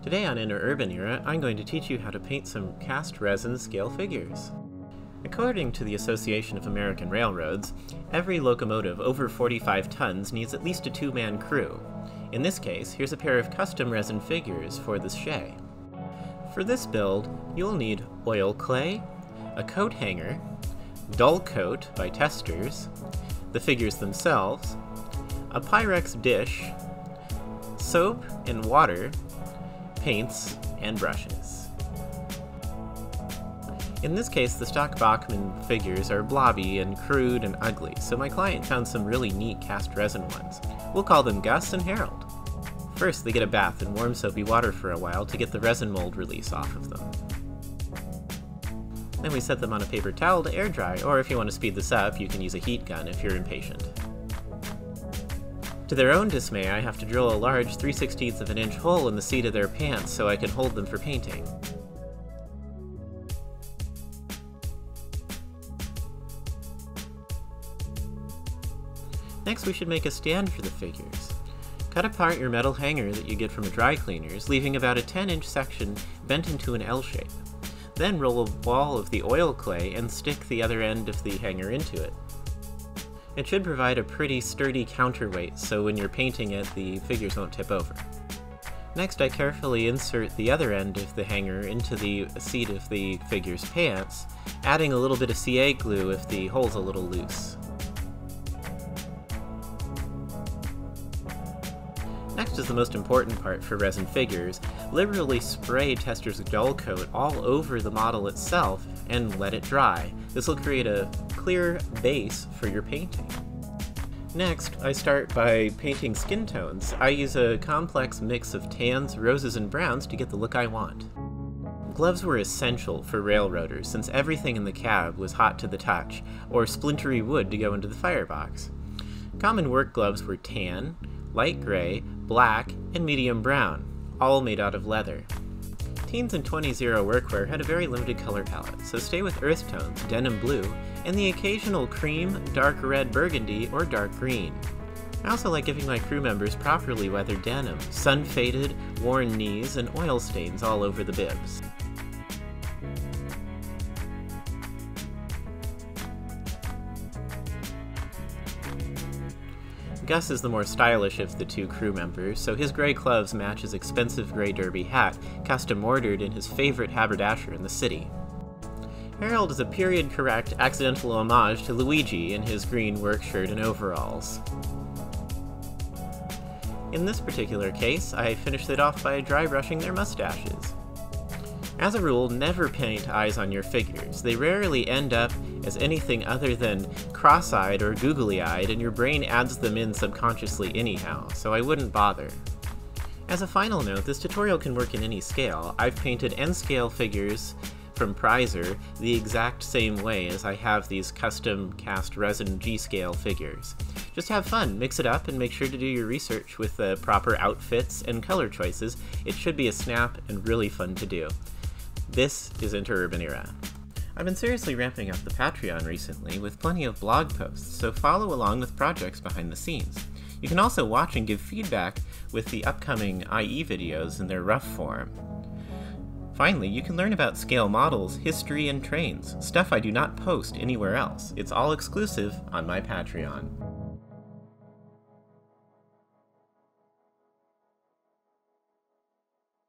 Today on Interurban Era, I'm going to teach you how to paint some cast resin scale figures. According to the Association of American Railroads, every locomotive over 45 tons needs at least a two-man crew. In this case, here's a pair of custom resin figures for the shay. For this build, you'll need oil clay, a coat hanger, Dullcote by Testors, the figures themselves, a Pyrex dish, soap and water, paints, and brushes. In this case, the stock Bachmann figures are blobby and crude and ugly, so my client found some really neat cast resin ones. We'll call them Gus and Harold. First, they get a bath in warm soapy water for a while to get the resin mold release off of them. Then we set them on a paper towel to air dry, or if you want to speed this up, you can use a heat gun if you're impatient. To their own dismay, I have to drill a large 3/16 of an inch hole in the seat of their pants so I can hold them for painting. Next, we should make a stand for the figures. Cut apart your metal hanger that you get from a dry cleaner's, leaving about a 10-inch section bent into an L shape. Then roll a ball of the oil clay and stick the other end of the hanger into it. It should provide a pretty sturdy counterweight, so when you're painting it, the figures won't tip over. Next, I carefully insert the other end of the hanger into the seat of the figure's pants, adding a little bit of CA glue if the hole's a little loose. Next is the most important part for resin figures. Liberally spray Testor's Dullcote all over the model itself and let it dry. This will create a clear base for your painting. Next, I start by painting skin tones. I use a complex mix of tans, roses, and browns to get the look I want. Gloves were essential for railroaders since everything in the cab was hot to the touch, or splintery wood to go into the firebox. Common work gloves were tan, light gray, black, and medium brown, all made out of leather. Teens and 20s-era workwear had a very limited color palette, so stay with earth tones, denim blue, and the occasional cream, dark red burgundy, or dark green. I also like giving my crew members properly weathered denim, sun-faded, worn knees, and oil stains all over the bibs. Gus is the more stylish of the two crew members, so his gray gloves match his expensive gray derby hat, custom ordered in his favorite haberdasher in the city. Harold is a period-correct accidental homage to Luigi in his green work shirt and overalls. In this particular case, I finished it off by dry brushing their mustaches. As a rule, never paint eyes on your figures. They rarely end up as anything other than cross-eyed or googly-eyed, and your brain adds them in subconsciously anyhow, so I wouldn't bother. As a final note, this tutorial can work in any scale. I've painted N-scale figures from Prizer the exact same way as I have these custom cast resin G-scale figures. Just have fun, mix it up, and make sure to do your research with the proper outfits and color choices. It should be a snap and really fun to do. This is Interurban Era. I've been seriously ramping up the Patreon recently with plenty of blog posts, so follow along with projects behind the scenes. You can also watch and give feedback with the upcoming IE videos in their rough form. Finally, you can learn about scale models, history, and trains, stuff I do not post anywhere else. It's all exclusive on my Patreon.